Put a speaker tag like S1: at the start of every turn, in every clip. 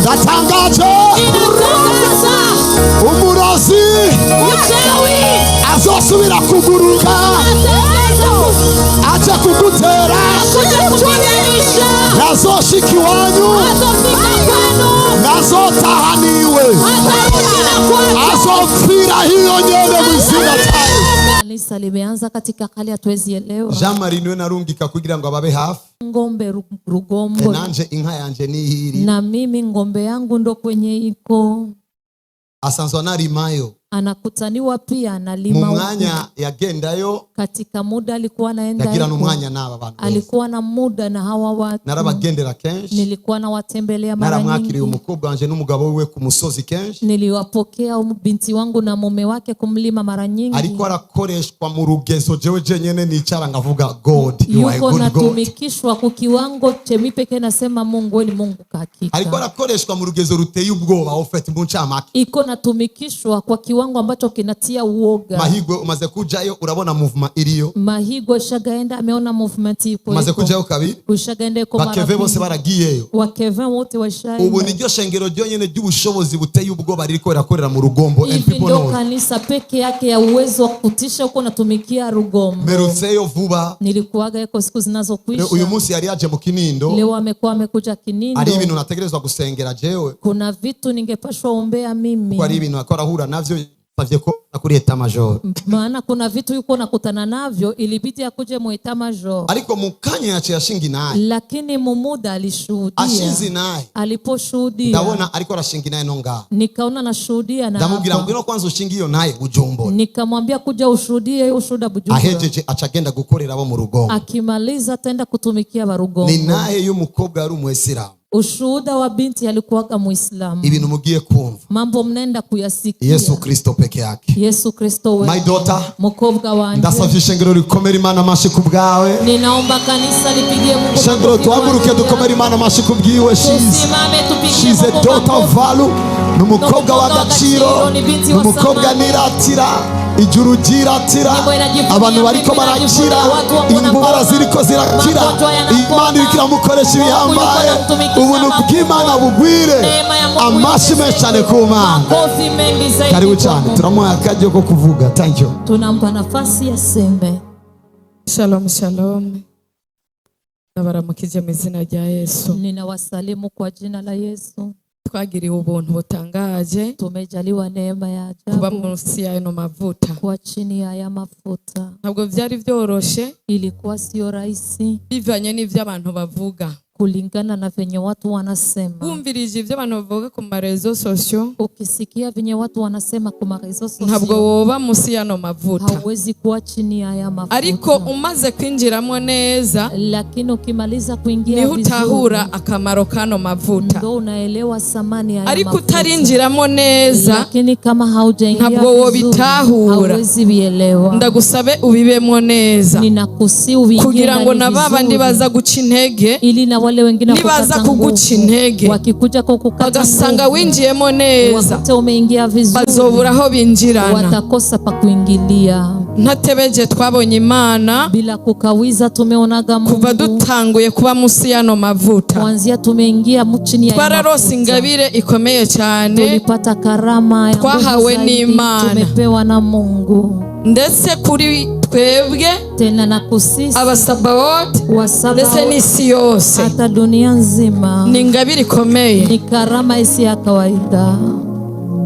S1: Ndatangaje umurozi azosubira kuguruka aje kugutera nazoshika iwanyu nazotahaniwe azopfira hiyo nyene muzina tayo.
S2: Kanisa limeanza katika hali hatuwezi elewa.
S1: Jean Marie niwe narungika kugira ngo ababe hafi.
S2: Ngombe rugombo.
S1: Nanje inka yanje ni hiri.
S2: Na mimi ngombe yangu ndo kwenye iko.
S1: Asanzwe narimayo.
S2: Anakutaniwa pia analima.
S1: Mu mwanya yagendayo.
S2: Katika muda alikuwa anaenda.
S1: Yagira n'umwanya n'aba bantu.
S2: Alikuwa na muda na hawa watu.
S1: Narabagendera kenshi.
S2: Nilikuwa na watembelea mara nyingi.
S1: Naramwakiriye umukobwa wanje n'umugabo we ku musozi kenshi.
S2: Niliwapokea binti wangu na mume wake kumlima mara nyingi.
S1: Alikuwa arakoreshwa mu rugezo jewe jenyene nicara ngavuga God, you are
S2: good God. Yuko natumikishwa ku kiwango chemi pekee nasema Mungu ni Mungu hakika.
S1: Alikuwa arakoreshwa mu rugezo ruteye ubwoba ofeti mu ncamake.
S2: Iko natumikishwa kwa kiwango ambacho kinatia uoga.
S1: Mahigwe umaze kujayo urabona movement iriyo.
S2: Mahigwe shagaenda ameona movement iko.
S1: Umaze kujayo kabiri.
S2: Ushagaenda ko mara.
S1: Bakeve bose baragiyeyo.
S2: Wakeve wote washaenda.
S1: Ubu niryo shengero ryonyene ry'ubushobozi buteye ubwoba ririko rirakorera mu rugombo and people know.
S2: Ndio kanisa peke yake ya uwezo wa kutisha uko natumikia rugombo.
S1: Merutseyo vuba.
S2: Nilikuaga yako siku zinazokwisha.
S1: Uyu munsi yari yaje mu Kinindo.
S2: Leo amekuja Kinindo.
S1: Ari ibintu nategerezwa gusengera jewe.
S2: Kuna vitu ningepashwa ombea mimi.
S1: Kwa ibintu akora hura navyo ko kuri eta major.
S2: Maana kuna vitu yuko nakutana navyo ilibidi akuje mu eta major.
S1: Ariko mukanya yache yashingi naye.
S2: Lakini mumuda alishuhudia.
S1: Ashinzi naye.
S2: Aliposhuhudia.
S1: Ndabona ariko arashingi naye nonga.
S2: Nikaona nashuhudia na.
S1: Ndamubwira ngwino kwanza ushingiyo naye Bujumbura.
S2: Nikamwambia kuja ushuhudie ushuhuda Bujumbura.
S1: Ahejeje acagenda gukorera abo mu rugombo.
S2: Akimaliza ataenda kutumikia barugombo.
S1: Ni naye y'umukobwa ari umwesiramu.
S2: Ushuhuda wa binti alikuwa Muislamu.
S1: Ibintu mugiye kumva.
S2: Mambo mnenda kuyasikia.
S1: Yesu Kristo peke yake.
S2: Yesu Kristo wewe.
S1: My daughter.
S2: Mukobwa wanje.
S1: Ndasavye shengero rikomera Imana amashi kubwawe.
S2: Ninaomba kanisa lipigie Mungu.
S1: Shengero tuhaguruke dukomera Imana amashi kubwiwe. She's a daughter of value. Numukobwa w'agaciro. Numukobwa niratira. Ijuru jiratira. Abantu bariko barakira. Imbara ziriko zirakira. Imana iriko iramukoresha ibihambaye. Ubuntu bw'Imana bugwire. Amashi menshi cyane ku Mana. Karibu cyane turamuha akajyo ko kuvuga. Thank you.
S2: Tunampa nafasi ya sembe.
S3: Shalom shalom. Nabaramukije mu izina rya Yesu.
S2: Ninawasalimu kwa jina la Yesu.
S3: Twagiriwe ubuntu butangaje.
S2: Tumejaliwa neema ya ajabu.
S3: Kuba munsi ya ino mavuta.
S2: Kwa chini ya haya mafuta.
S3: Ntabwo byari byoroshe.
S2: Ilikuwa sio rahisi.
S3: Bivanye n'ivyo abantu bavuga.
S2: Kulingana na venye watu wanasema.
S3: Bumvirije ivyo abantu bavuga ku marezo sosio.
S2: Ukisikia venye watu wanasema ku marezo sosio.
S3: Ntabwo woba munsi ya no mavuta.
S2: Hauwezi kuwa chini ya haya mafuta.
S3: Ariko umaze kwinjiramo neza.
S2: Lakini ukimaliza kuingia
S3: vizuri. Ni utahura akamaro kano mavuta.
S2: Ndio unaelewa samani ya haya mafuta.
S3: Ariko utarinjiramo neza.
S2: Lakini kama haujaingia
S3: ntabwo wobitahura.
S2: Hauwezi bielewa.
S3: Ndagusabe ubibemo neza.
S2: Ninakusi ubingie
S3: kugira ngo nababa ndibaza guca intege.
S2: Ili na wale wengine
S3: nibaza kuguca intege
S2: wakikuja kukukata
S3: bagasanga winjiyemo neza
S2: wakati umeingia vizuri
S3: bazobura aho binjirana
S2: watakosa pa kuingilia.
S3: Ntatebeje twabonye Imana
S2: bila kukawiza tumeonaga Mungu
S3: kuva dutanguye kuba musi yano mavuta
S2: kuanzia tumeingia chini ya
S3: twararosi ingabire ikomeye cyane
S2: tulipata karama ya
S3: twahawe n'Imana
S2: tumepewa na Mungu
S3: ndetse kuri twebwe
S2: tena na kusisi
S3: abasabawoti ndetse n'isi yose
S2: hata dunia nzima
S3: ni ingabire ikomeye
S2: ni karama isi ya kawaida.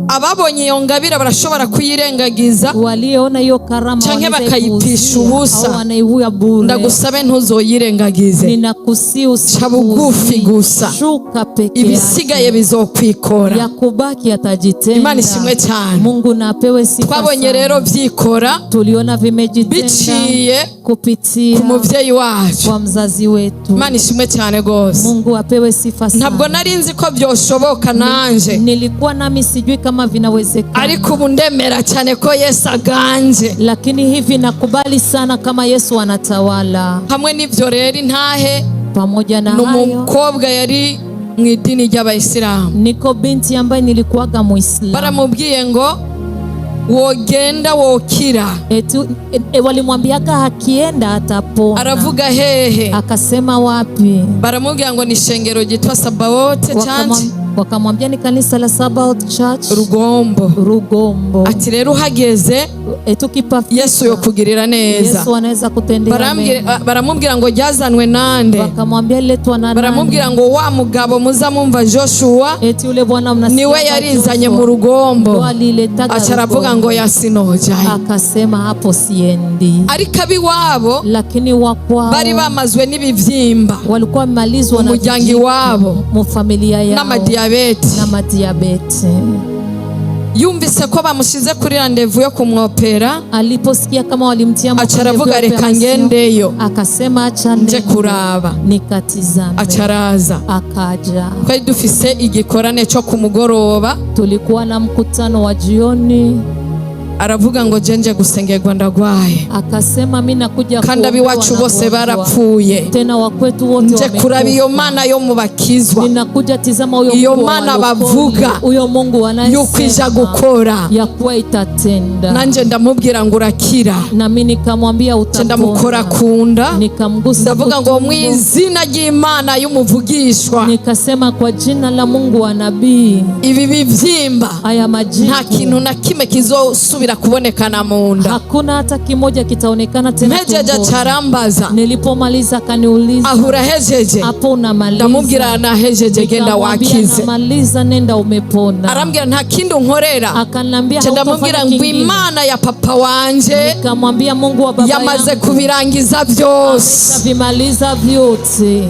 S3: Ababonye iyo ngabire barashobora kuyirengagiza
S2: waliona hiyo karama
S3: canke bakayipisha ubusa. Ndagusabe ntuzoyirengagize.
S2: Ninakusi
S3: ca bugufi gusa
S2: shuka peke
S3: ibisigaye bizokwikora
S2: yakubaki atajitenda.
S3: Imana ishimwe cyane.
S2: Mungu na apewe sifa.
S3: Twabonye rero vyikora
S2: tuliona vimejitenda
S3: biciye
S2: kupitia
S3: ku muvyeyi wacu
S2: kwa mzazi wetu.
S3: Imana ishimwe cyane gose.
S2: Mungu apewe sifa sana.
S3: Ntabwo narinzi ko byoshoboka nanje.
S2: Nilikuwa nami sijui kama vinawezekana.
S3: Ariko ubu ndemera cyane ko Yesu aganje.
S2: Lakini hivi nakubali sana kama Yesu anatawala.
S3: Hamwe n'ivyo rero intahe
S2: pamoja na hayo
S3: n'umukobwa yari mu idini ry'Abayisilamu.
S2: Niko binti ambaye nilikuwaga Muislamu.
S3: Baramubwiye ngo wogenda wokira.
S2: Walimwambiaga akienda atapona.
S3: Aravuga hehe?
S2: Akasema wapi?
S3: Baramubwira ngo ni shengero gitwa Sabaoth Church.
S2: Wakamwambia ni kanisa la Sabaoth Church Rugombo.
S3: Ati rero uhageze Yesu yokugirira neza.
S2: Yesu anaweza kutendea mema.
S3: Baramubwira ngo ryazanwe nande?
S2: Wakamwambia letwa na nani?
S3: Baramubwira ngo wa mugabo muza mumva Joshua
S2: ule bwana mnasikia
S3: niwe yarizanye mu Rugombo. Acharavuga ngo yasinojaye.
S2: Akasema hapo siendi.
S3: Ariko abiwabo
S2: lakini wakwao
S3: bari bamazwe n'ibivyimba.
S2: Walikuwa wamalizwa na
S3: umuryango wabo
S2: mu familia yao
S3: na madiabete. Yumvise ko bamushize kuri randevu yo kumwopera.
S2: Aliposikia kama walimtia
S3: acharavuga reka ngendeyo.
S2: Akasema acha
S3: nje kuraba
S2: nikatizame.
S3: Acharaza
S2: akaja.
S3: Twari dufise igikorane cyo kumugoroba.
S2: Tulikuwa na mkutano wa jioni.
S3: Aravuga ngo jenje gusengerwa ndagwaye.
S2: Akasema mimi nakuja
S3: kandi abiwacu bose barapfuye.
S2: Tena wakwetu wote
S3: wamekufa. Nje kuraba iyo mana yo mubakizwa.
S2: Ninakuja tizama huyo
S3: iyo mana bavuga.
S2: Huyo Mungu anayesema
S3: yukwija gukora.
S2: Ya kuwa itatenda.
S3: Nanje ndamubwira ngo urakira.
S2: Na mimi nikamwambia utapona.
S3: Ndamukora kunda.
S2: Nikamgusa.
S3: Ndavuga ngo mu izina ry'Imana y'umuvugishwa.
S2: Nikasema kwa jina la Mungu wa nabii.
S3: Ibi bivyimba.
S2: Aya majibu.
S3: Nta kintu na kime kizosubira kubonekana munda.
S2: Hakuna hata kimoja kitaonekana tena.
S3: Mhejeje charambaza.
S2: Nilipomaliza kaniuliza.
S3: Ahura hejeje.
S2: Hapo unamaliza.
S3: Ndamubwira na hejeje genda wakize.
S2: Namaliza nenda umepona.
S3: Arambwira nta kindi unkorera.
S2: Akanambia
S3: ndamubwira ngo Imana ya papa wanje.
S2: Nikamwambia Mungu wa baba yangu.
S3: Yamaze kubirangiza byose.
S2: Vimaliza vyote.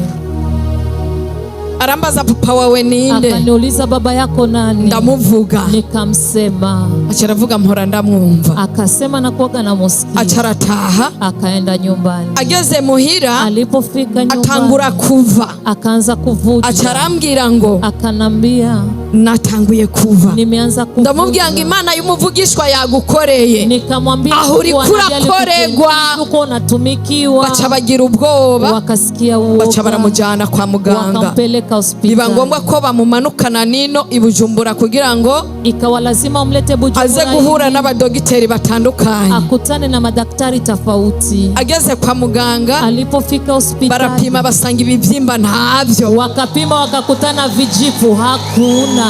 S3: Arambaza papa wawe ninde?
S2: Akaniuliza baba yako nani?
S3: Ndamuvuga.
S2: Nikamsema.
S3: Acharavuga mpora ndamwumva.
S2: Akasema nakuaga na musikia.
S3: Acharataha.
S2: Akaenda nyumbani.
S3: Ageze muhira.
S2: Alipofika nyumbani.
S3: Atangura kuva.
S2: Akaanza kuvuja.
S3: Acharambwira ngo.
S2: Akanambia.
S3: Natanguye kuva.
S2: Nimeanza kuvuja.
S3: Ndamubwira ngo Imana y'umuvugishwa yagukoreye.
S2: Nikamwambia
S3: aho uri kurakorerwa.
S2: Uko unatumikiwa.
S3: Baca bagira ubwoba.
S2: Wakasikia uoga.
S3: Baca baramujana kwa muganga.
S2: Wakampeleka hospitali.
S3: Biba ngombwa ko bamumanukana nino i Bujumbura kugira ngo
S2: ikawa lazima umlete Bujumbura
S3: aze guhura n'abadogiteri batandukanye.
S2: Akutane na madaktari tofauti.
S3: Ageze kwa muganga.
S2: Alipofika hospitali.
S3: Barapima basanga ibivyimba ntavyo.
S2: Wakapima wakakutana vijipu hakuna.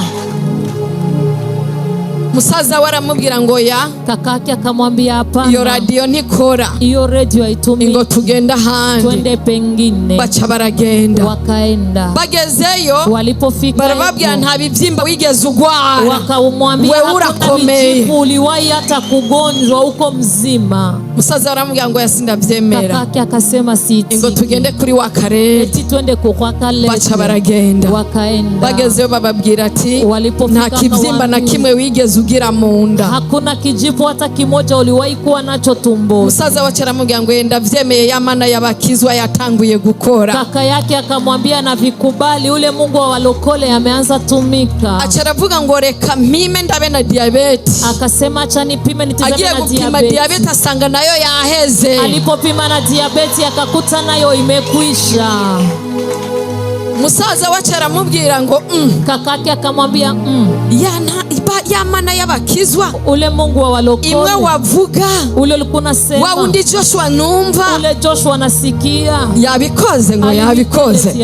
S3: Musaza waramubwira ngo ya.
S2: Kakake akamwambia hapana.
S3: Iyo radio ntikora.
S2: Iyo radio haitumiki.
S3: Ngo tugenda handi.
S2: Twende pengine.
S3: Baca baragenda.
S2: Wakaenda.
S3: Bagezeyo.
S2: Walipofika.
S3: Barababwira nta bivyimba wigeze ugwara.
S2: Wakamwambia
S3: urakomeye.
S2: Vijipu uliwahi hata kugonjwa uko mzima.
S3: Musaza waramubwira ngo yasinda vyemera.
S2: Kakake akasema siti.
S3: Ngo tugende kuri wa Karere.
S2: Eti twende kwa Karere.
S3: Baca baragenda.
S2: Wakaenda.
S3: Bagezeyo bababwira ati nta kivyimba na kimwe wigeze ugira munda.
S2: Hakuna kijipu hata kimoja uliwahi kuwa nacho tumboni.
S3: Musaza wacu aramubwira ngo yenda vyemeye ya mana y'abakizwa yatanguye gukora.
S2: Kaka yake akamwambia na vikubali ule Mungu wa walokole ameanza tumika.
S3: Acharavuga ngo reka mpime ndabe na diabetes.
S2: Akasema acha nipime nitizame na diabetes.
S3: Agiye gupima diabetes asanga nayo yaheze.
S2: Alipopima na diabetes akakuta nayo imekwisha.
S3: Musaza wacu aramubwira ngo
S2: kakake akamwambia
S3: ya mana y'abakizwa
S2: ule Mungu wa walokole
S3: imwe wavuga
S2: ule ulikuwa unasema
S3: wa undi Joshua numva
S2: ule Joshua nasikia
S3: yabikoze ngo yabikoze.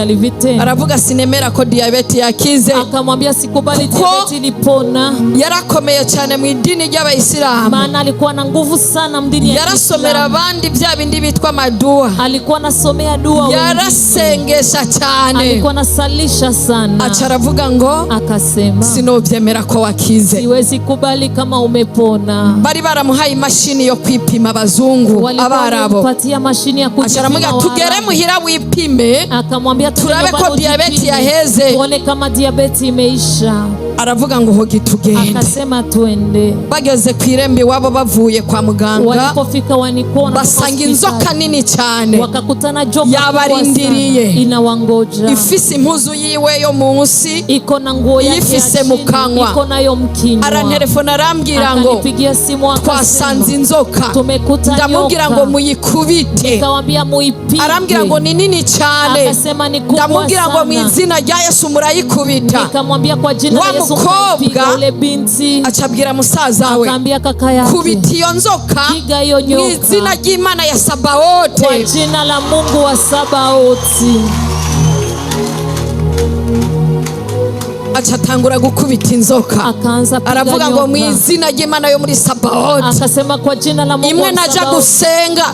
S3: Aravuga sinemera ko diabetes yakize.
S2: Akamwambia sikubali diabetes ilipona.
S3: Yarakomeye cyane mu idini ry'Abayisilamu.
S2: Maana alikuwa na nguvu sana mdini ya
S3: yarasomera abandi bya bindi bitwa madua.
S2: Alikuwa anasomea dua.
S3: Yarasengesha cyane.
S2: Alikuwa anasalisha sana.
S3: Acharavuga ngo
S2: akasema
S3: sinovyemera ko wakize.
S2: Siwezi kubali kama umepona.
S3: Bari baramuhaye imashini yo kwipima abazungu Abarabo.
S2: Walipatia mashini ya kupima.
S3: Acharamuga tugere muhira wipime.
S2: Akamwambia
S3: turabe ko diabetes yaheze.
S2: Tuone kama diabetes imeisha.
S3: Aravuga ngo hogi tugende.
S2: Akasema twende.
S3: Bageze kwirembe wabo bavuye kwa muganga.
S2: Walipofika wanikona
S3: basanga inzoka nini cyane.
S2: Wakakutana joka
S3: yabarindiriye.
S2: Inawangoja.
S3: Ifise impuzu yiwe yo munsi.
S2: Iko na nguo yake
S3: ifise mu kanwa.
S2: Iko nayo mkinywa.
S3: Arantelefona arambwira ngo
S2: akanipigia simu akasema
S3: twasanze inzoka.
S2: Tumekuta nyoka.
S3: Ndamubwira ngo muyikubite.
S2: Nikamwambia muipige.
S3: Arambwira ngo ni nini cyane.
S2: Akasema ni kubwa sana.
S3: Ndamubwira ngo mu izina rya Yesu murayikubita.
S2: Nikamwambia kwa jina la Yesu
S3: mukobwa
S2: ule binti
S3: acabwira musaza we,
S2: akaambia kaka yake,
S3: kubita iyo nzoka
S2: piga hiyo nyoka
S3: mw'izina ry'Imana ya Sabaote,
S2: kwa jina la Mungu wa Sabaoti.
S3: acatangura gukubita inzoka, aravuga ngo mw'izina ry'Imana yo muri Sabaoti,
S2: akasema kwa jina la Mungu
S3: imwe naja gusenga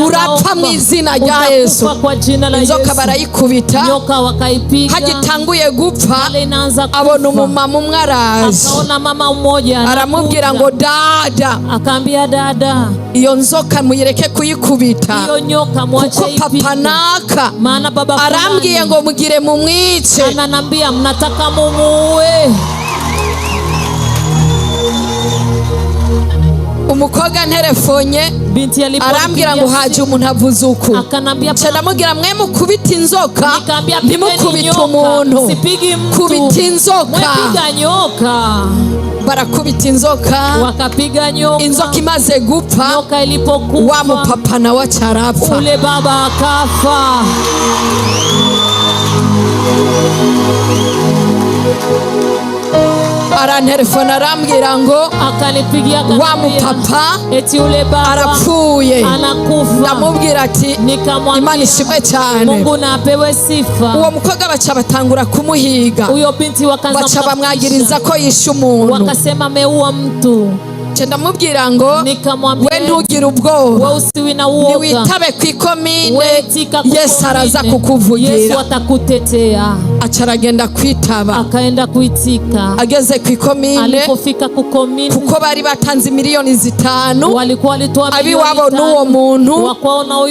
S3: urapfa mw'izina rya Yesu. Inzoka barayikubita,
S2: nyoka wakaipiga,
S3: hagitanguye gupfa abona umumama umwe araje,
S2: akaona mama mmoja
S3: aramubwira ngo dada,
S2: akaambia dada,
S3: iyo nzoka muyireke kuyikubita,
S2: iyo nyoka mwache
S3: kuko papa naka
S2: maana baba
S3: arambwiye ngo mugire mumwice,
S2: ananambia mnataka mumuue.
S3: Umukobwa nterefonye arambwira ngo haje umuntu avuze uku, ndamubwira mwe mukubita inzoka ntimukubita umuntu, kubita inzoka. Barakubita inzoka,
S2: wakapiga nyoka.
S3: Inzoka imaze gupfa,
S2: nyoka ilipokufa,
S3: wa mupapa nawe acarapfa,
S2: ule baba akafa.
S3: arantelefona arambwira ngo
S2: akanipigia,
S3: wa mupapa
S2: eti ule baba
S3: arapfuye,
S2: anakufa.
S3: ndamubwira ati Imana ishimwe cyane,
S2: Mungu na apewe sifa.
S3: uwo mukobwa baca batangura kumuhiga,
S2: uyo binti
S3: baca bamwagiriza ko yishe umuntu,
S2: wakasema ameua mtu.
S3: ndamubwira ngo we ntugire ubwoba, niwitabe ku ikomine, Yesu araza kukuvugira.
S2: Yesu atakutetea.
S3: aca aragenda kwitaba,
S2: akaenda kuitika.
S3: ageze ku ikomine,
S2: alipofika ku komine,
S3: kuko bari batanze miliyoni 5,
S2: walikuwa walitoa
S3: abiwabo n'uwo muntu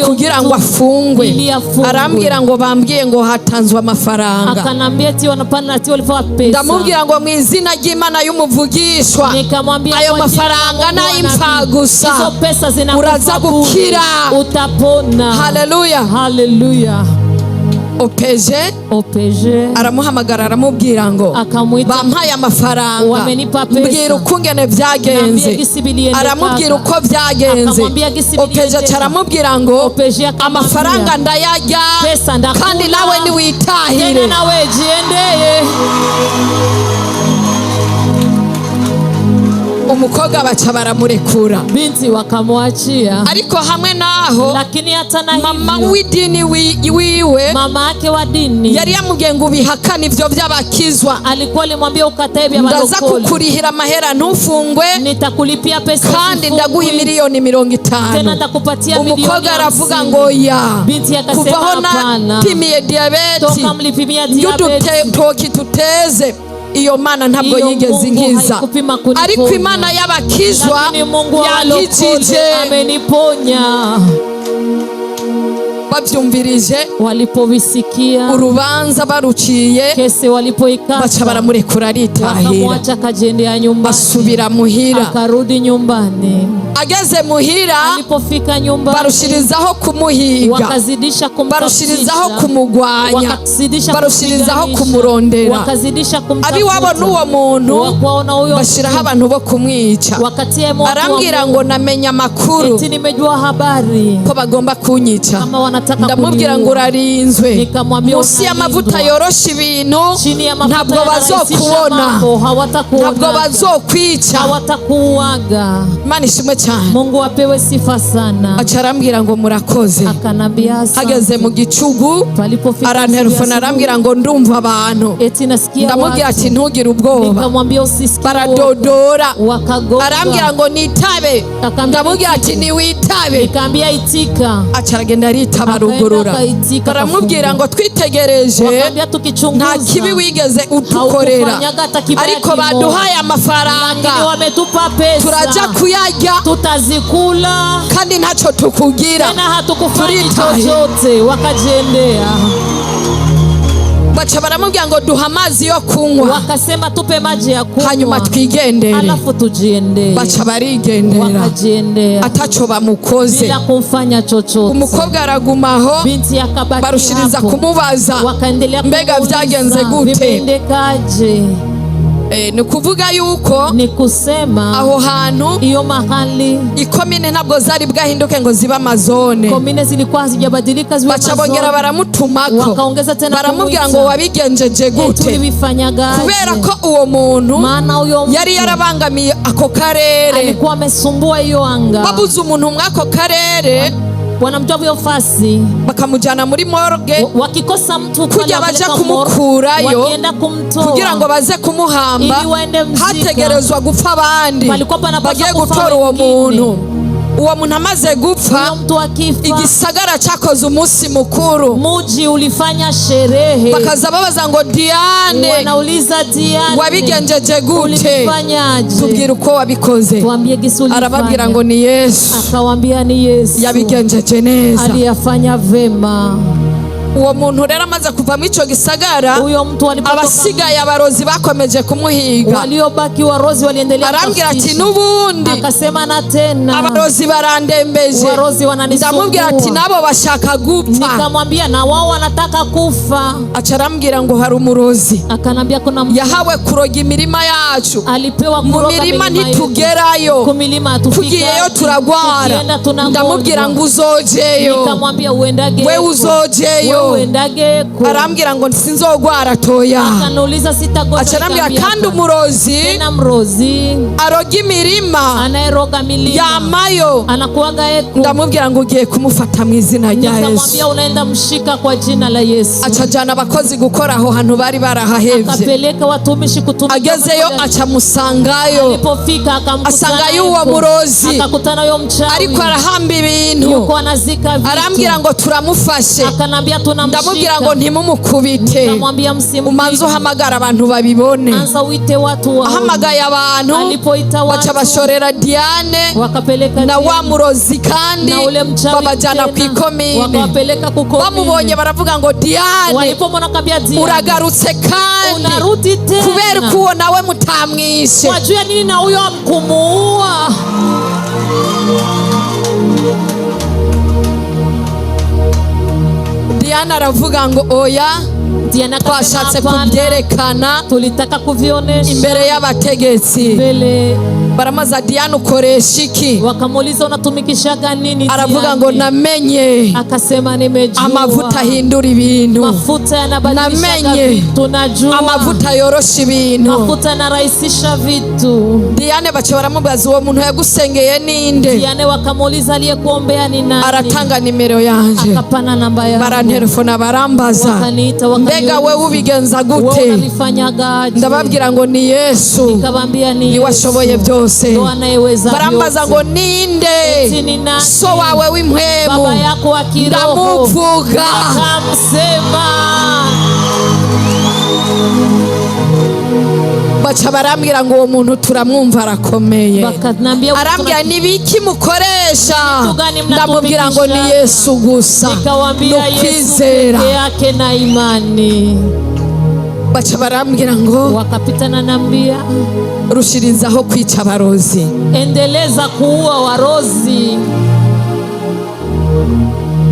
S3: kugira ngo afungwe, arambwira ngo bambwiye ngo hatanzwe amafaranga,
S2: akanambia ati wanapana ati walifa pesa.
S3: ndamubwira ngo mw'izina ry'Imana y'umuvugishwa, ayo mafaranga n'ay'imfa gusa,
S2: hizo pesa
S3: uraza gukira,
S2: utapona.
S3: haleluya,
S2: haleluya.
S3: OPG aramuhamagara aramubwira ngo bampaye amafaranga, mbwira ukungene byagenze, aramubwira uko byagenze. OPG aramubwira ngo amafaranga ndayarya kandi nawe niwitahire. Umukobwa baca baramurekura,
S2: binti wakamwachia.
S3: Ariko hamwe naho,
S2: lakini hata na
S3: mama w'idini wiwe,
S2: mama yake wa dini,
S3: yari yamubwiye ngo ubihakane ivyo by'abakizwa,
S2: alikuwa alimwambia ukatae bya barokole,
S3: ndaza kukurihira amahera ntufungwe,
S2: nitakulipia pesa
S3: kandi ndaguha miliyoni 50,
S2: tena ndakupatia milioni 50.
S3: Umukobwa aravuga ngo ya,
S2: binti akasema hapana,
S3: pimiye diabeti,
S2: toka mlipimia diabeti,
S3: toki tuteze. Iyo Mana ntabwo yigeze inkiza, ariko Imana y'abakizwa yankijije,
S2: ameniponya.
S3: bavyumvirije,
S2: walipobisikia
S3: urubanza baruciye,
S2: kese walipoikata,
S3: baca baramurekura aritahira,
S2: wakamwacha akajendea nyumbani,
S3: basubira muhira,
S2: akarudi nyumbani.
S3: ageze muhira,
S2: alipofika nyumbani,
S3: barushirizaho kumuhiga,
S2: wakazidisha kumtafuta,
S3: barushirizaho kumugwanya, barushirizaho kumurondera,
S2: wakazidisha kumtafuta.
S3: abiwabo n'uwo muntu bashiraho abantu bo kumwica, arambwira ngo namenya amakuru,
S2: eti nimejua habari
S3: ko bagomba kunyica, ndamubwira ngo urarinzwe, munsi y'amavuta yorosha ibintu, ntabwo bazokubona, ntabwo bazokwica. Imana ishimwe cyane,
S2: Mungu apewe sifa sana.
S3: aca arambwira ngo murakoze, hageze mu gicugu arantelefona arambwira ngo ndumva abantu, ndamubwira ati ntugire ubwoba, baradodora, arambwira ngo nitabe, ndamubwira ati niwitabe, aca aragenda aritaba rugurura, baramubwira ngo twitegereje nta kibi wigeze udukorera, ariko baduhaye amafaranga, turaja kuyarya,
S2: tutazikula,
S3: kandi ntacyo tukugira,
S2: tena hatukufanya chochote. Wakajendea,
S3: baca baramubwira ngo duha amazi yo kunywa,
S2: wakasema tupe maji ya kunywa,
S3: hanyuma twigendere,
S2: alafu tujiendee.
S3: baca barigendera,
S2: wakajiendea
S3: ataco bamukoze,
S2: bila kumfanya chochote.
S3: umukobwa aragumaho,
S2: binti akabaki
S3: barushiriza
S2: hapo,
S3: kumubaza
S2: wakaendelea
S3: mbega vyagenze gute,
S2: vimendekaje.
S3: ni kuvuga yuko
S2: ni kusema
S3: aho hantu
S2: iyo mahali
S3: ikomine ntabwo zari bwahinduke ngo ziba amazone.
S2: Komine zilikuwa hazijabadilika ziwe
S3: mazone. Bacabongera baramutumako,
S2: wakaongeza tena
S3: baramubwira ngo wabigenjeje gute, kubera ko uwo muntu yari yarabangamiye ako karere,
S2: alikuwa amesumbua hiyo anga.
S3: Babuze umuntu mwako karere,
S2: wanamtoa hiyo fasi
S3: bakamujana muri morgue,
S2: wakikosa mtu
S3: kujya baje kumukurayo,
S2: wakienda kumtoa
S3: kugira ngo baze kumuhamba, hategerezwa gupfa abandi bagiye gutora uwo muntu. Uwo muntu amaze gupfa, igisagara cyakoze umunsi mukuru,
S2: muji ulifanya sherehe,
S3: bakaza babaza ngo Diane,
S2: wanauliza Diane,
S3: wabigenjeje gute? Tubwira uko wabikoze. Arababwira ngo ni Yesu.
S2: Akawaambia ni Yesu
S3: yabigenjeje neza,
S2: aliyafanya vema.
S3: Uwo muntu rero amaze kuva mu ico gisagara, abasigaye abarozi bakomeje kumuhiga,
S2: waliobaki warozi waliendelea.
S3: Arambwira ati nubundi,
S2: akasema na tena,
S3: abarozi barandembeje,
S2: warozi wananisumbua.
S3: Ndamubwira ati nabo bashaka gupfa.
S2: Nikamwambia na wao wanataka kufa.
S3: Acarambwira ngo hari umurozi,
S2: akanambia kuna mtu
S3: yahawe kuroga imirima yacu,
S2: alipewa kuroga
S3: mirima ntitugerayo,
S2: kumilima
S3: tugiyeyo turagwara. Ndamubwira ngo uzojeyo.
S2: Nikamwambia uendage,
S3: we uzojeyo. Arambwira ngo sinzogwara toya.
S2: Akanuliza sitagwara.
S3: Acarambwira kandi umurozi,
S2: tena mrozi
S3: aroga imirima,
S2: anayeroga milima
S3: yamayo,
S2: anakuaga eko.
S3: Ndamubwira ngo ugiye kumufata mu izina rya Yesu.
S2: Nikamwambia unaenda mshika kwa jina la Yesu.
S3: Acajana abakozi gukora aho hantu bari barahahevye,
S2: akapeleka watumishi kutumika.
S3: Agezeyo acamusangayo,
S2: alipofika akamkuta,
S3: asangayo uwo murozi,
S2: akakutana yo mchawi,
S3: ariko arahamba ibintu,
S2: yuko anazika vitu.
S3: Arambwira ngo turamufashe.
S2: Akanambia
S3: Ndamubwira ngo ntimumukubite, umanze uhamagara abantu babibone.
S2: Anza uite watu wa.
S3: Ahamagaye abantu, baca bashorera Diane na wa murozi kandi babajana ku ikomine. Bamubonye baravuga ngo Diane, uragarutse kandi kubera ko uwo nawe mutamwishe.
S2: Wajua nini na huyo amkumuua?
S3: Diane aravuga ngo oya, twashatse kubyerekana,
S2: tulitaka kuvionesha
S3: imbere y'abategetsi. Baramaza Diane ukoresha iki?
S2: Wakamuuliza unatumikishaga nini?
S3: Aravuga ngo namenye,
S2: akasema nimejua,
S3: amavuta ahindura ibintu,
S2: mafuta yanabadilisha vitu, najua
S3: amavuta yorosha ibintu,
S2: mafuta yanarahisisha vitu.
S3: Diane bace baramubaza uwo muntu yagusengeye ninde?
S2: Diane wakamuuliza aliyekuombea ni nani?
S3: Aratanga nimero yanje,
S2: akapana namba yake,
S3: barantelefona barambaza,
S2: wakaniita,
S3: mbega wewe ubigenza gute? Ndababwira ngo ni Yesu,
S2: nikabambia ni Yesu,
S3: washoboye byose. Barambaza ngo ninde so wawe w'impwemu?
S2: Baba yako wa kiroho.
S3: Ndamuvuga,
S2: akamsema.
S3: baca barambwira ngo uwo muntu turamwumva arakomeye. Arambwira nibiki mukoresha? Ndamubwira ngo ni Yesu gusa,
S2: ukwizera yake na imani.
S3: Baca barambwira ngo
S2: wakapitana nambia,
S3: rushirizaho kwica abarozi,
S2: endeleza kuua warozi.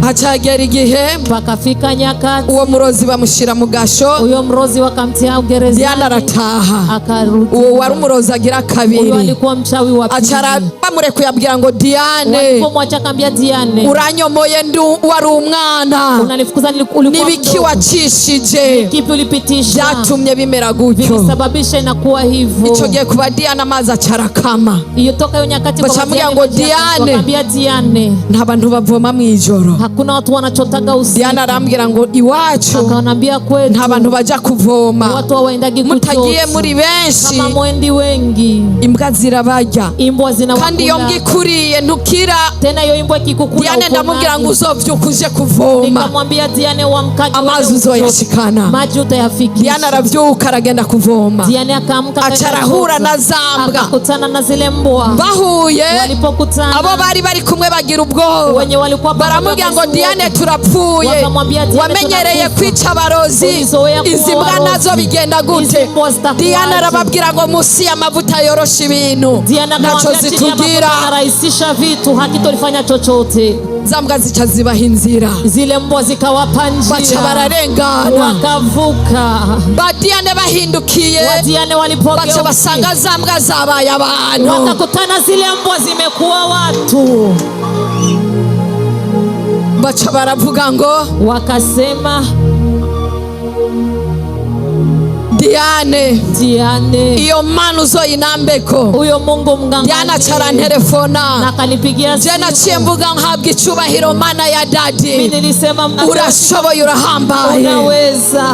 S3: Hacagera igihe
S2: pakafika nyakati,
S3: uwo murozi bamushira mu gasho,
S2: uyo mrozi wakamtia gerezani.
S3: Diane arataha,
S2: akarudi.
S3: uwo wari umurozi agira kabiri,
S2: uyo alikuwa mchawi wa pili.
S3: Acara bamurekuye abwira ngo Diane,
S2: walipomwacha akambia Diane,
S3: uranyomoye wari umwana,
S2: unanifukuza ulikuwa
S3: nibiki wacishije?
S2: Kipi ulipitisha
S3: byatumye bimera gutyo?
S2: Vilisababisha inakuwa hivyo.
S3: Ico gihe kuba Diane amazi acarakama.
S2: Iyo toka yo nyakati
S3: kwa Diane, ngo Diane,
S2: wakambia Diane,
S3: nta bantu bavoma mwijoro.
S2: Hakuna watu wanachotaga usiku.
S3: Diane arambwira ngo iwacu,
S2: akanambia kwetu,
S3: nta bantu baja kuvoma,
S2: watu waendagi kuchota.
S3: Mutagiye muri benshi,
S2: kama mwendi wengi,
S3: imbwa zirabarya,
S2: imbwa zinawakula.
S3: Kandi iyo mbwa ikuriye ntukira.
S2: Tena iyo imbwa ikikukula,
S3: Diane ndamubwira ngo uzovyuka uje kuvoma.
S2: Nikamwambia Diane wamkage,
S3: amazi uzoyashikana,
S2: maji utayafikisha.
S3: Diane aravyuka aragenda kuvoma.
S2: Diane akamka,
S3: acarahura na zambwa,
S2: akakutana na zile mbwa.
S3: Bahuye,
S2: walipokutana,
S3: abo bari kumwe bagira ubwoba.
S2: Wenye walikuwa
S3: baramubwira ngo ngo Diane turapfuye, wamenyereye kwica abarozi, izi mbwa nazo bigenda gute? Diane arababwira ngo musi amavuta yorosha ibintu nacho zitugira,
S2: anarahisisha vitu, hakitolifanya chochote.
S3: za mbwa zica zibaha inzira,
S2: zile mbwa zikawapa njia,
S3: baca bararengana,
S2: wakavuka.
S3: ba Diane bahindukiye,
S2: Diane walipogeuka
S3: baca basanga za mbwa zabaye abantu,
S2: wakakutana zile mbwa zimekuwa watu,
S3: baca baravuga ngo,
S2: wakasema
S3: Diane iyo mana uzoyinambeko.
S2: Uyo Mungu mganga
S3: Diane acarantelefona,
S2: nakanipigia
S3: simu. Je naciye mvuga nhabwa icubahiro mana ya dadi,
S2: mimi nilisema
S3: urashoboye, urahambaye,
S2: unaweza.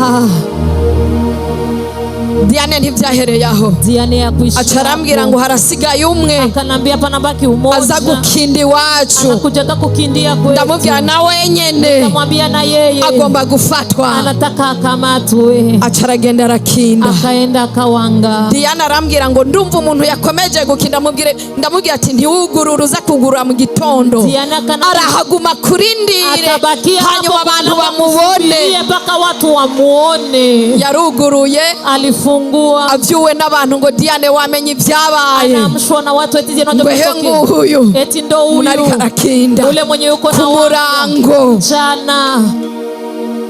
S3: Diane ntivyahereye aho,
S2: Diane yakwisha,
S3: acarambwira ngo harasigaye umwe,
S2: akanambia panabaki umoja,
S3: aza gukindi wacu,
S2: anakujaga kukindia kwetu.
S3: ndamubwira na wenyene,
S2: ndamwambia na yeye
S3: agomba gufatwa,
S2: anataka akamatwe.
S3: acaragenda arakinda,
S2: akaenda akawanga.
S3: Diane arambwira ngo ndumva umuntu yakomeje gukinda, ndamubwira ati ntiwugurura, uza kugurura mu gitondo. Arahaguma kurindire, hanyuma abantu bamubone,
S2: mpaka watu wamuone.
S3: yaruguruye,
S2: alifungua,
S3: avyuwe n'abantu ngo Diane wamenye ibyabaye,
S2: anamshwa na watu eti jeno
S3: huyu
S2: eti ndo huyu
S3: munarika arakinda
S2: ule mwenye yuko na
S3: murango
S2: jana.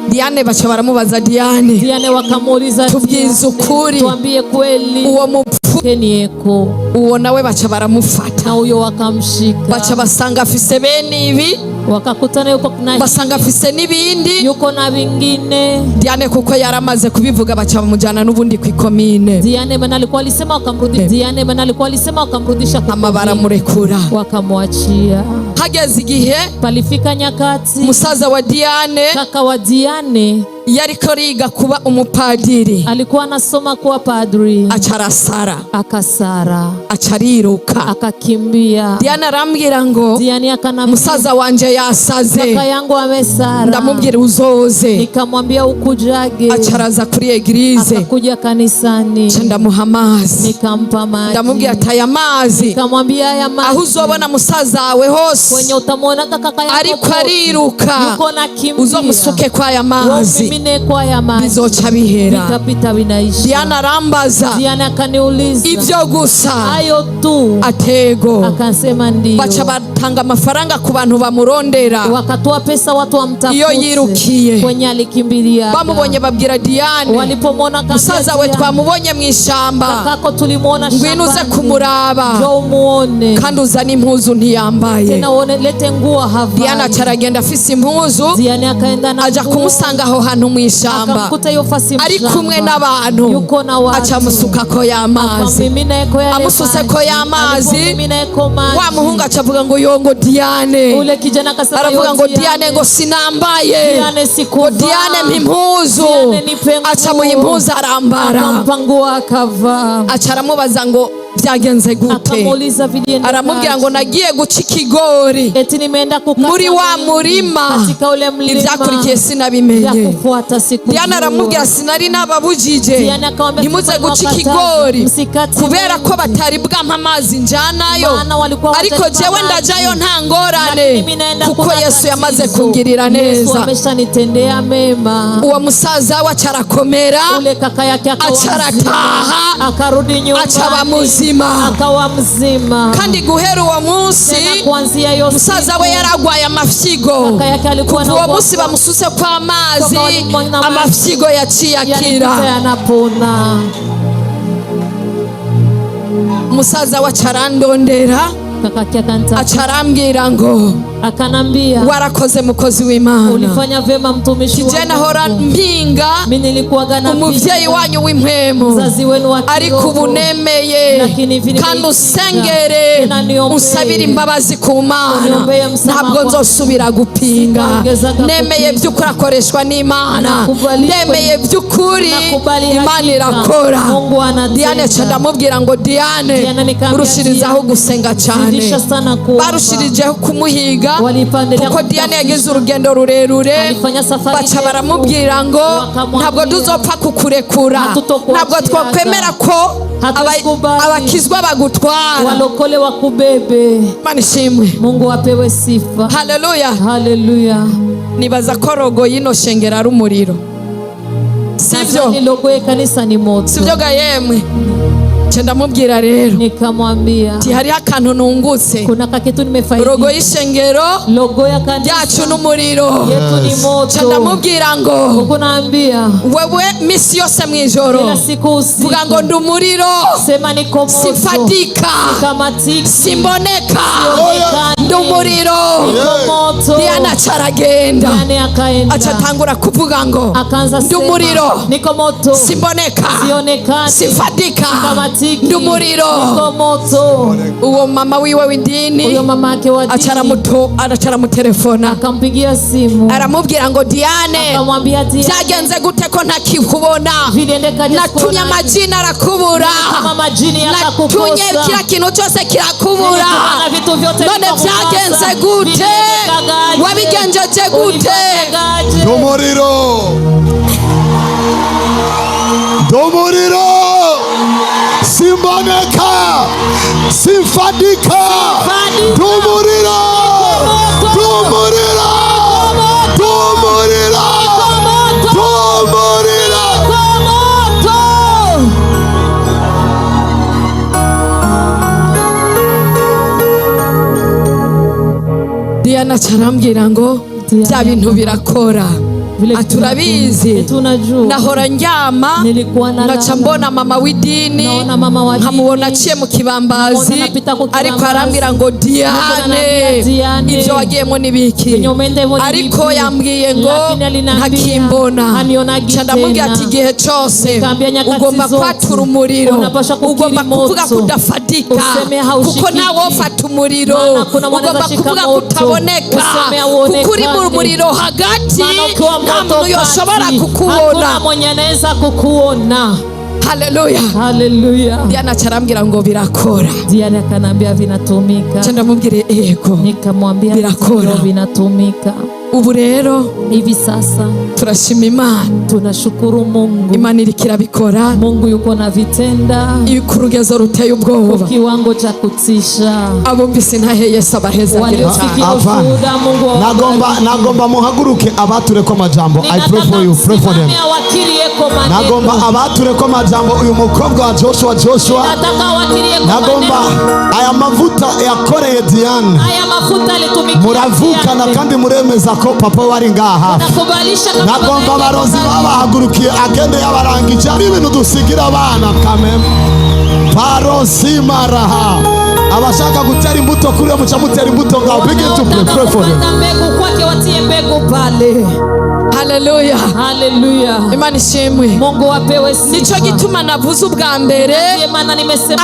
S3: Diane baca baramubaza, Diane
S2: wakamuuliza,
S3: tubwize ukuri,
S2: tuambie kweli,
S3: uwo mupfu
S2: yeko.
S3: uwo nawe baca baramufata,
S2: na huyo wakamshika,
S3: baca basanga afise bene ibi,
S2: wakakutana yuko kuna
S3: basanga afise n'ibindi,
S2: yuko na vingine.
S3: Diane kuko yaramaze kubivuga baca bamujana n'ubundi kwikomine.
S2: Diane bana alikuwa alisema wakamrudisha, Diane bana alikuwa alisema wakamrudisha,
S3: ama baramurekura,
S2: wakamwachia.
S3: hageze igihe,
S2: palifika nyakati,
S3: musaza wa Diane,
S2: kaka wa Diane
S3: yariko riga kuba umupadiri,
S2: alikuwa anasoma kuwa padri,
S3: acarasara,
S2: akasara,
S3: acariruka,
S2: akakimbia.
S3: Diane arambwira ngo,
S2: Diane akanambia,
S3: musaza wanje yasaze,
S2: kaka yangu amesara.
S3: ndamubwira uzoze,
S2: nikamwambia ukujage.
S3: acaraza kuri eglise,
S2: akakuja kanisani,
S3: ndamuha amazi,
S2: nikampa maji,
S3: ndamubwira ati aya mazi,
S2: nikamwambia aya maji,
S3: aho uzobona musaza wawe hose
S2: kwenye utamwona kaka yako
S3: ariko ariruka,
S2: yuko nakimbia,
S3: uzomusuke kwa aya mazi, bizoca bihera.
S2: Bitapita binaisha.
S3: Diane arambaza,
S2: Diane akaniuliza,
S3: ivyo gusa?
S2: Hayo tu?
S3: Atego.
S2: Akasema ndio.
S3: Baca batanga amafaranga ku bantu bamurondera,
S2: wakatoa pesa watu wamtafute,
S3: iyo yirukiye
S2: kwenye alikimbilia.
S3: bamubonye babwira Diane,
S2: walipomona
S3: musaza we twamubonye mw'ishamba,
S2: kakako tulimwona shambani,
S3: ngwino uze kumuraba,
S2: njoo umuone,
S3: kandi uzana impuzu ntiyambaye,
S2: tena lete nguo havai.
S3: Diane acaragenda afise impuzu,
S2: Diane akaenda na
S3: aja kumusanga aho hantu mw'ishamba, ari kumwe n'abantu, acamusukako y'amazi, amusuzeko y'amazi, wa muhungu acavuga ngo yongo Diane, aravuga ngo Diane ngo sinambaye, ngo Diane mpimpuzu, acamuha impuzu arambara, acaramubaza ngo byagenze gute, aramubwira ngo nagiye guca ikigori muri wa murima, ibyakurikiye sinabimenye. Diane aramubwira sinari nababujije ntimuze guca ikigori kubera ko batari bwampa amazi njanayo, ariko jewe ndajayo nta ngorane kuko Yesu yamaze kungirira neza. Uwo musaza we acarakomera, acarataha, acaba muzima, kandi guhera uwo munsi musaza we yaragwaye amafyigo. Kuva uwo munsi bamusutse kwa amazi, amafyigo yaciye akira. Musaza we acarandondera, acarambwira ngo
S2: akanambia
S3: warakoze mukozi w'Imana,
S2: ulifanya vema mtumishi wangu.
S3: Kijana hora mpinga umuvyeyi wanyu w'impwemu, ariko ubu nemeye kandi usengere unsabire imbabazi ku Mana, ntabwo nzosubira gupinga. Nemeye by'ukuri akoreshwa n'Imana, nemeye by'ukuri Imana irakora. Diane aca ndamubwira ngo Diane urushirizaho gusenga cyane, barushirijeho kumuhiga, kwiga kuko Diane yagize urugendo rurerure baca baramubwira ngo ntabwo tuzopfa kukurekura, ntabwo twokwemera ko abakizwa bagutwara.
S2: Walokole wakubebe.
S3: Imana ishimwe.
S2: Mungu apewe sifa.
S3: Haleluya.
S2: Haleluya.
S3: Nibaza ko rogo yino shengero ari umuriro, sivyo?
S2: Ni logo ya kanisa ni moto,
S3: sivyo ga yemwe? Ndamubwira rero
S2: nikamwambia
S3: ti hari akantu nungutse,
S2: kuna kakitu nimefaidi.
S3: Rogo y'ishengero
S2: logo ya kanisa
S3: yacu n'umuriro
S2: yetu ni moto.
S3: Ndamubwira ngo
S2: kunaambia
S3: wewe misi yose mwijoro
S2: kila siku usiku
S3: vuga ngo ndi umuriro,
S2: sema niko moto,
S3: sifatika, simboneka, ndi umuriro. Diana caragenda acatangura kuvuga ngo ndi umuriro,
S2: niko moto,
S3: simboneka,
S2: sionekani,
S3: sifatika, ndi umuriro. Uwo mama wiwe w'indini
S2: uyo mama yake wa dini
S3: aramutelefona
S2: akampigia simu
S3: aramubwira ngo Diane,
S2: akamwambia Diane,
S3: byagenze gute ko ntakikubona? Natumye amajina arakubura, natumye kila kintu cyose kirakubura, none byagenze gute? Wabigenjeje gute?
S1: Domoriro, domoriro, simboneka, simfadika, domoriro, domoriro, domoriro, domoriro.
S3: Diana carambwira ngo bya bintu birakora. Aturabizi, nahora njyama ngaca mbona mama w'idini nkamubona aciye mu kibambazi, ariko arambwira ngo Diane, ibyo wagiyemo nibiki? Ariko yambwiye ngo ntakimbona. Ndamubwira ati igihe cyose ugomba kwatura umuriro, ugomba kuvuga kudafatika, kuko nawe ufata umuriro ugomba kuvuga kutaboneka, kuko uri mu muriro hagati nta muntu yoshobora kukubona.
S2: Hakuna mwenye anaweza kukuona.
S3: Haleluya.
S2: Haleluya.
S3: Diana charambira ngo birakora.
S2: Diana akanambia vinatumika.
S3: Cyenda mubwire ego.
S2: Nikamwambia
S3: birakora,
S2: vinatumika.
S3: Ubu rero
S2: hivi sasa
S3: turashima Imana,
S2: tunashukuru Mungu.
S3: Imana irikira bikora,
S2: Mungu yuko na vitenda
S3: ku rugezo ruteye ubwoba,
S2: kiwango cha kutisha.
S3: Abumvise ntahe Yesu abaheza
S1: nagomba muhaguruke abature ko majambo. I pray for you, pray for them. Nagomba abature ko majambo uyu mukobwa wa Joshua, nagomba aya mavuta yakoreye Diane, muravukana kandi muremeza ko papa wari ngaha. Nagomba abarozi babahagurukiye agende yabarangije ari ibintu dusigira abana kameme parosi maraha. Abashaka gutera imbuto kuri muca mutera imbuto ngaho. Begin to pray for them.
S3: Haleluya.
S2: Haleluya.
S3: Imana ishimwe.
S2: Mungu apewe sifa.
S3: Nico gituma navuze ubwa mbere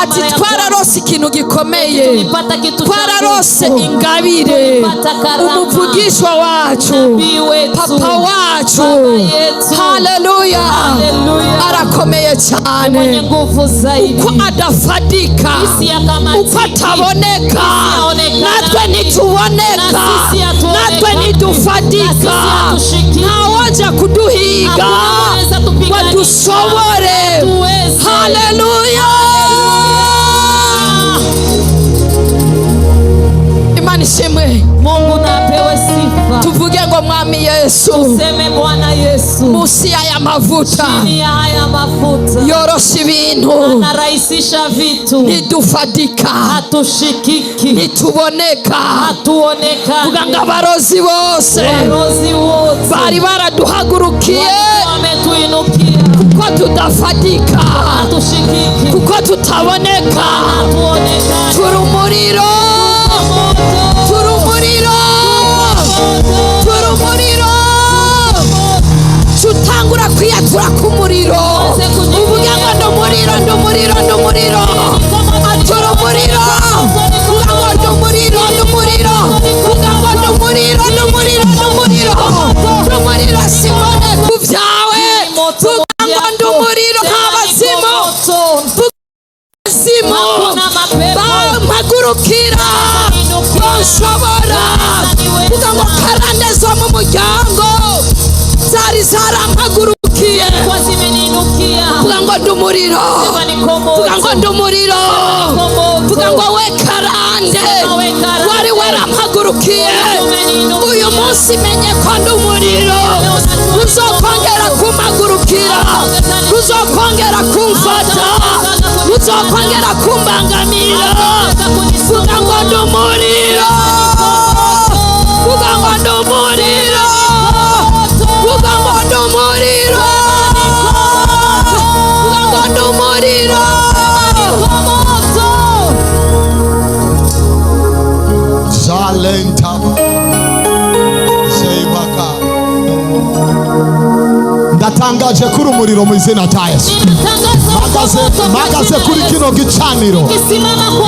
S3: ati twararose ikintu gikomeye, twararose ingabire, umuvugishwa wacu, papa wacu. Haleluya. Arakomeye cyane, uko adafatika, uko ataboneka, natwe nituboneka, natwe nidufatika. Waja kuduhiga wadushobore. Haleluya. Imana ishimwe.
S2: Mungu na apewe sifa.
S3: Tuvuge ngo Mwami Yesu,
S2: tuseme Bwana Yesu,
S3: musi ya mavuta,
S2: chini ya haya mafuta
S3: yorosha ibintu,
S2: anarahisisha vitu,
S3: ntidufatika,
S2: hatushikiki,
S3: ntituboneka,
S2: hatuonekane.
S3: Vuga ngo abarozi bose bari baraduhagurukiye,
S2: wametuinukia,
S3: kuko tudafatika,
S2: hatushikiki,
S3: kuko tutaboneka,
S2: hatuonekane.
S3: turi umuriro, turi umuriro, turi umuriro. Tutangura kwiyatura k'umuriro, uvuga ngo ndi umuriro, ndi umuriro, ndi umuriro, turi umuriro. Vuga ngo ndi umuriro, ndi umuriro, vuga ngo ndi umuriro, ndi umuriro, ndi umuriro, ndi umuriro. Simone ku byawe, vuga ngo ndi umuriro nk'abazimu, bampagurukira nshobora kuvuga ngo karande zo mu muryango zari zarampagurukiye vuga ngo ndi umuriro vuga ngo ndi umuriro vuga ngo we karande wari warampagurukiye uyu munsi menye ko ndi umuriro uzokongera kumpagurukira uzokongera kumfata uzokongera kumbangamira vuga ngo ndi umuriro vuga ngo ndi umuriro vuga ngo ndi umuriro vuga ngo ndi umuriro
S1: Zalentaba Zeibaka. Ndatangaje kuri umuriro mu izina rya Yesu. Magaze kuri kino gicaniro,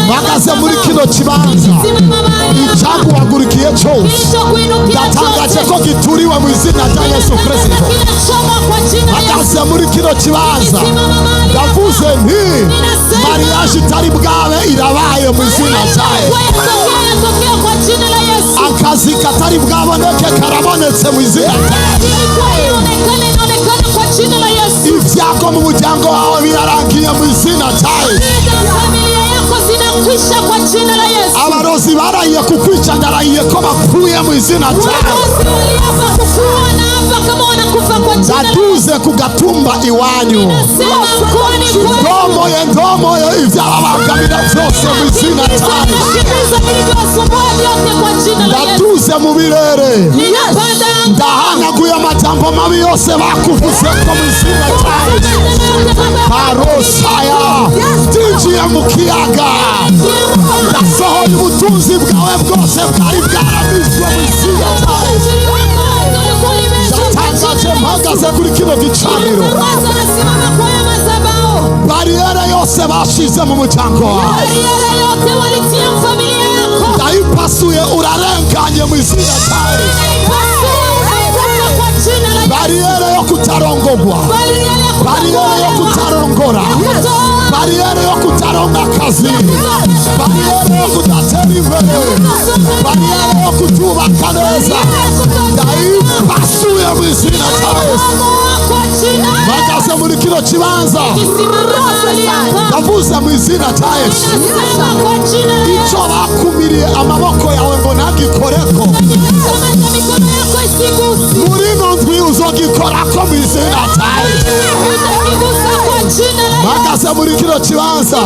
S1: magaze muri kino kibanza, icyago wagurukiye cyose ndatangaje ko gituriwe mu izina rya Yesu Kristo. Magaze muri kino kibanza ndavuze nti mariage itari bwawe irabaye mu izina rya Yesu. Akazi katari bwaboneke karabonetse mu izina rya Yesu. Ibyago mu muryango wawe birarangiye mu izina rya Yesu. Abarozi barahiye kukwica ndarahiye ko bapfuye mu izina rya Yesu. Ndaduze ku gatumba iwanyu ndomoye ibyababangamira byose mu izina rya Yesu. Ndaduze mu birere ndahanaguye amajambo mabi yose bakuvuze ko mu izina rya Yesu. Parosaya tinjiye mu kiyaga ndasohoye ubutunzi bwawe bwose bwari bwarabizwe mu izina rya Yesu. Ndatangaje mpagaze kuri kino gicaniro bariyere yose bashize mu muryango wawe ndayipasuye urarenganye mu izina rya Yesu. Bariyere yo kutarongogwa, bariyere yo kutarongora, bariyere yo kutaronga kazi, bariyere yo kudatera imbere, bariyere yo kutubaka neza ndayipasuye mu izina rya Yesu. Magaze muri kino kibanza ndavuze mu izina rya Yesu. Icyo bakumiriye amaboko yawe ngo nagikoreko muri ino ndwi uzogikorako mu izina rya Yesu. Magaze muri kino kibanza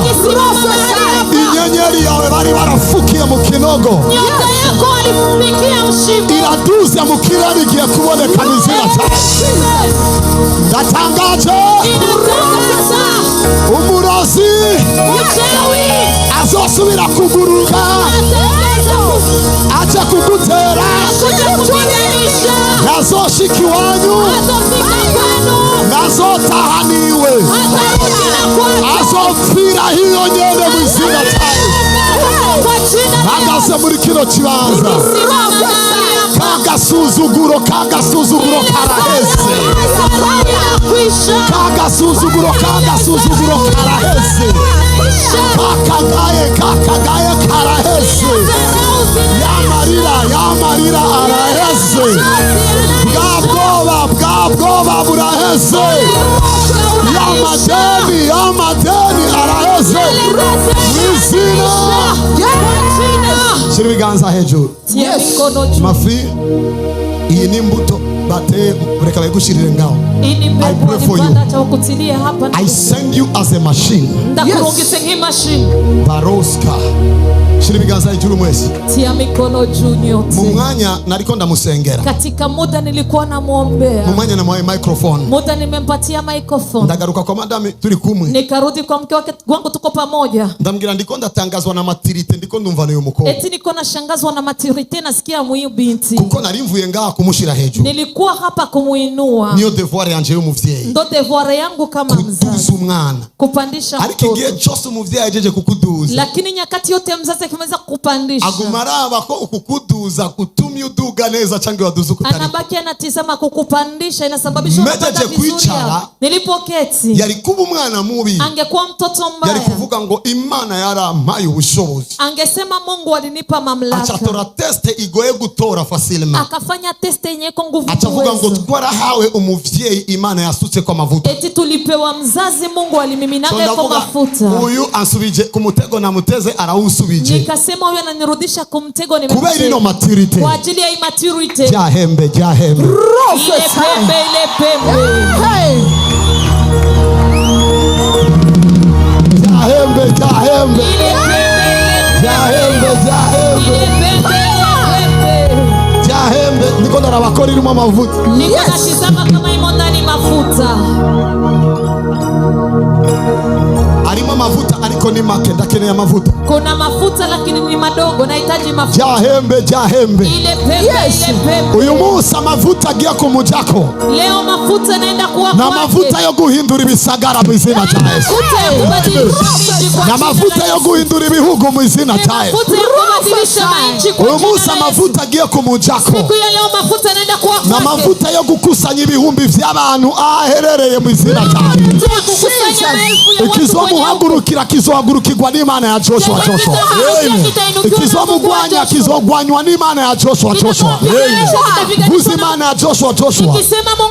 S1: inyenyeri yawe bari barafukiye mu kinogo iraduze mu kirere igiye kuboneka mu izina rya Yesu. Ndatangaje umurozi azosubira kuguruka aje kugutera nazoshika iwanyu nazotahaniwe azopfira hiyo nyene mu izina rya Yesu. Magaze muri kino kibanza kagasuzuguro karaheze kagasuzuguro karaheze kakagaye karaheze yamarira araheze bwabwoba buraheze yamadeni araheze mu izina. Shira ibiganza hejuru. Mafi iyi ni imbuto bateye reka bayigushirire ngaho. I pray for you. I send you as a machine.
S2: Ndakurungitse nk'imashini.
S1: Baroska. Shira ibiganza hejuru mwese.
S2: Tia mikono juu nyote.
S1: Mu mwanya nariko ndamusengera.
S2: Katika muda nilikuwa namuombea.
S1: Mu mwanya namuhaye microphone.
S2: Muda nimempatia microphone.
S1: Ndagaruka kwa madame turi kumwe.
S2: Nikarudi kwa mke wake wangu tuko pamoja.
S1: Ndambwira ndiko ndatangazwa na maturite ndiko ndumva nayo mukobwa.
S2: Eti niko nashangazwa na maturite nasikia muyu binti.
S1: Kuko narimvuye ngaha kumushira hejuru.
S2: Nilikuwa hapa kumuinua.
S1: Niyo devoir yanje y'umuvyeyi.
S2: Ndo devoir yangu kama mzazi.
S1: Umwana.
S2: Kupandisha mtoto.
S1: Ariko igihe cyose umuvyeyi ajeje kukudu kukuduza,
S2: lakini nyakati yote mzazi akimaliza kukupandisha
S1: agumaraba ko ukukuduza kutumye uduga neza cyangwa waduza ukutari.
S2: Anabaki anatizama kukupandisha inasababisha unapata vizuri. Nilipoketi
S1: yari kuba umwana mubi,
S2: angekuwa mtoto mbaya,
S1: yari kuvuga ngo Imana yarampaye ubushobozi,
S2: angesema Mungu alinipa mamlaka.
S1: Achatora teste igoye gutora facilement,
S2: akafanya teste yenye ko nguvu.
S1: Achavuga ngo twarahawe umuvyeyi Imana yasutse kwa mavuta,
S2: eti tulipewa mzazi Mungu aliminaga kwa mafuta.
S1: Uyu ansubije kumutego na muteze arawusubije.
S2: Nikasema huyu ananirudisha kumtego nimemtega.
S1: Kubera ino maturity,
S2: kwa ajili ya immaturity.
S1: Jahembe
S2: Ile pembe
S1: Jahembe niko narabakora irimo amavuta.
S2: Niko natizama kama imo ndani mafuta.
S1: Arimo mafuta ariko ni make, ndakeneye amavuta.
S2: Kuna mafuta lakini ni madogo, nahitaji mafuta.
S1: Jahembe.
S2: Ile pembe.
S1: Uyu munsi amavuta agiye kumujako.
S2: Leo mafuta naenda kuwa
S1: na mafuta yo guhindura ibisagara mu izina rya Yesu. Na mafuta yo guhindura ibihugu mu izina rya Yesu. Uyu munsi amavuta agiye kumujako.
S2: Siku ya leo mafuta naenda kuwa
S1: na mavuta yo gukusanya ibihumbi by'abantu aherereye mu izina rya Yesu. Ikizomuhagurukira kizohagurukirwa n'Imana ya Joshua. Ikizomugwanya kizogwanywa n'Imana ya Joshua. Vuza Imana ya Joshua.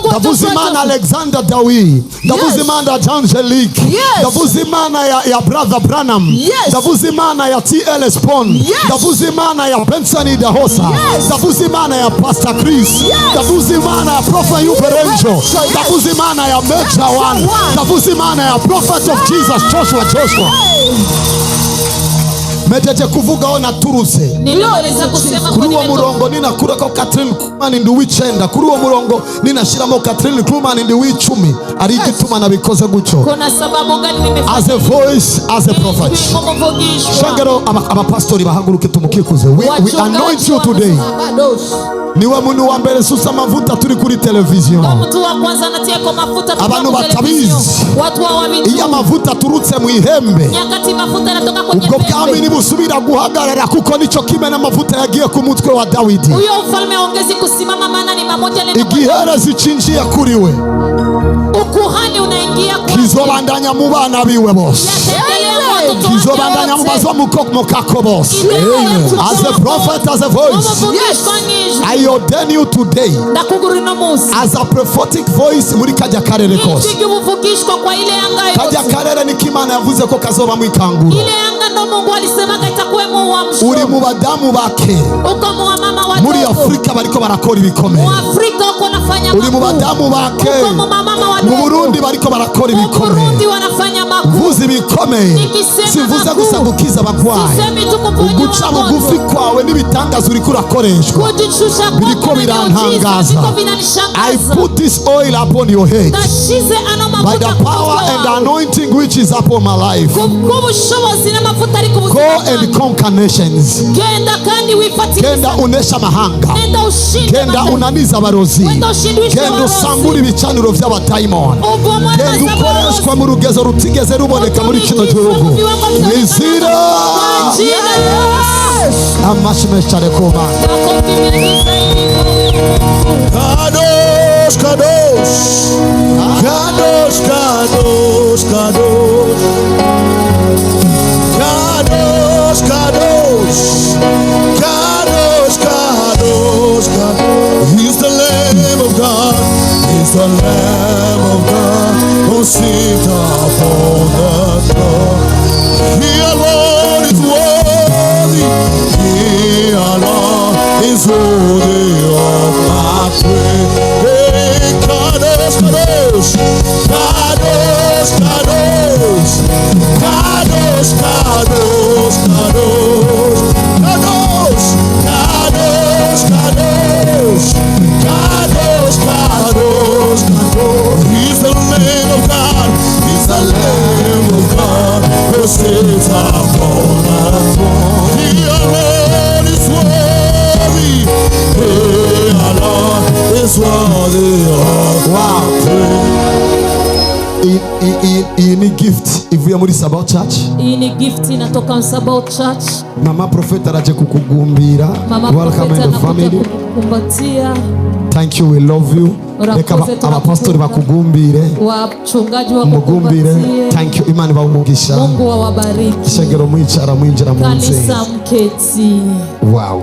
S1: Ndavuza Imana Alexander Dawi. Ndavuza Imana Angelique. Ndavuza Imana ya Brother Branham. Ndavuza Imana ya T.L. Spon. Ndavuza Imana ya Benson Dahosa. Ndavuza Imana ya Pastor Chris. Ndavuza Imana ya Prophet Yuberenjo. Ndavuza Imana ya Major One. Ndavuza Imana ya Prophet of Jesus Joshua. Mejeje kuvuga ona turuse.
S2: Niliweza kusema
S1: kuri uwo murongo ninakura ko Catherine Kuhlman ndi w'icenda, kuri uwo murongo ninashiramo Catherine Kuhlman ndi w'icumi. Ari igituma nabikoze gucyo.
S2: Kuna sababu gani nimefanya?
S1: As a voice, as a prophet. Shangero abapastori bahaguruke tumukikuze. We anoint you today. Niwe muntu wa mbere susa mavuta turi kuri televiziyo.
S2: Mtu wa kwanza anatia kwa mafuta
S1: abantu batabizi.
S2: Watu hawajui.
S1: Iya mavuta turutse mu ihembe.
S2: Nyakati mafuta yanatoka kwenye
S1: pembe. Ubwo bwami nibusubira guhagarara kuko nico kimwe n'amavuta yagiye ku mutwe wa Dawidi.
S2: Huyo ufalme ongezi kusimama maana ni mamoja leo.
S1: Igihera zichinjia kuri we.
S2: Ukuhani unaingia kwa.
S1: Kizobandanya mu bana biwe bose. Kizobandanya mu bazomukoko bose. As a prophet, as a voice. I ordain you today as a prophetic voice muri kajya karere kose. Kajya karere ni kimana yavuze ko kazoba mu ikangura. Uri mu badamu bake muri Afrika bariko barakora ibikomeye. Uri mu badamu bake mu Burundi bariko barakora ibikomeye. Vuza ibikomeye. Simvuze gusa gukiza abagwayi. Uguca bugufi kwawe n'ibitangaza uri kurakoreshwa. Biriko birantangaza. I put this oil upon your head by the power and the anointing which is upon my life. Go and conquer nations. Genda unesha mahanga. Genda unaniza abarozi. Genda usambura ibicaniro by'abadayimoni. Genda ukoreshwa mu rugezo rutigeze ruboneka muri kino gihugu. Nizira amashimeshare kuba
S4: Kadosh, Kadosh, Kadosh, Kadosh, Kadosh, Kadosh, Kadosh, Kadosh, Kadosh, Kadosh. He's the Lamb of God. He's the Lamb of God who sits upon the throne. He alone is worthy. He alone is worthy of my praise. Hey, Kadosh, Kadosh, Kadosh, Kadosh,
S1: Iyi ni gift ivuye muri Sabaoth Church.
S2: Hii ni gift inatoka Sabaoth Church.
S1: Mama Prophet araje kukugumbira. Welcome in the family.
S2: Kukumbatia.
S1: Thank you, we love you. Reka abapastori bakugumbire.
S2: Wachungaji wakukumbatie.
S1: Thank you, Imana bawumugisha.
S2: Mungu awabariki.
S1: Shengero mwicara mwinjira mu nze.
S2: Kanisa mketi.
S1: Wow.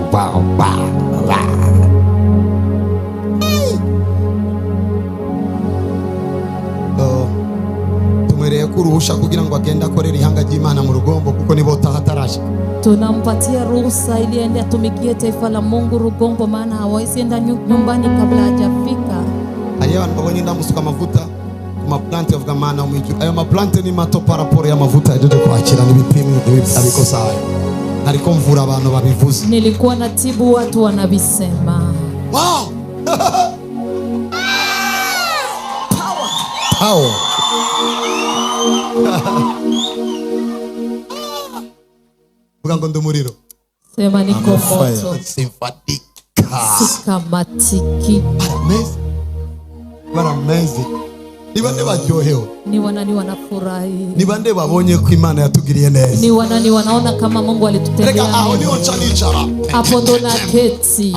S1: Tumereye kuruhusha kugira ngo agende akorera ihanga ry'Imana mu Rugombo kuko nibo tahatarasha.
S2: Tunampatia ruhusa ili aende atumikie taifa la Mungu Rugombo, maana hawezi enda nyumbani kabla hajafika.
S1: Hariyo abantu babonye ndamusuka amavuta ku maplante avuga mana umwijuru. Ayo maplante ni mato paraporo y'amavuta yaje kwakira n'ibipimo abiko sawa. Ariko mvura abantu babivuze.
S2: Nilikuwa natibu watu wanabisema.
S1: Wow. Power. Vuga ngo ndumuriro.
S2: Sema niko moto.
S1: Sifatika.
S2: Sikamatiki.
S1: Barameze. Ni bande baryohewe.
S2: Ni wanani wanafurahi.
S1: Ni bande babonye ko Imana yatugiriye neza.
S2: Ni wanani wanaona kama Mungu alitutendea.
S1: Reka aho niho nchanicara.
S2: Hapo ndo naketi.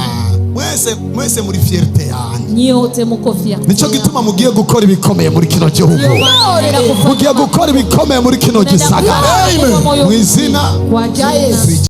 S1: Mwese muri fierté yanyu.
S2: Nyote muko fierté.
S1: Nico gituma mugiye gukora ibikomeye muri kino gihugu. Mugiye gukora ibikomeye muri kino gisagara. Mu izina
S2: kwa Yesu.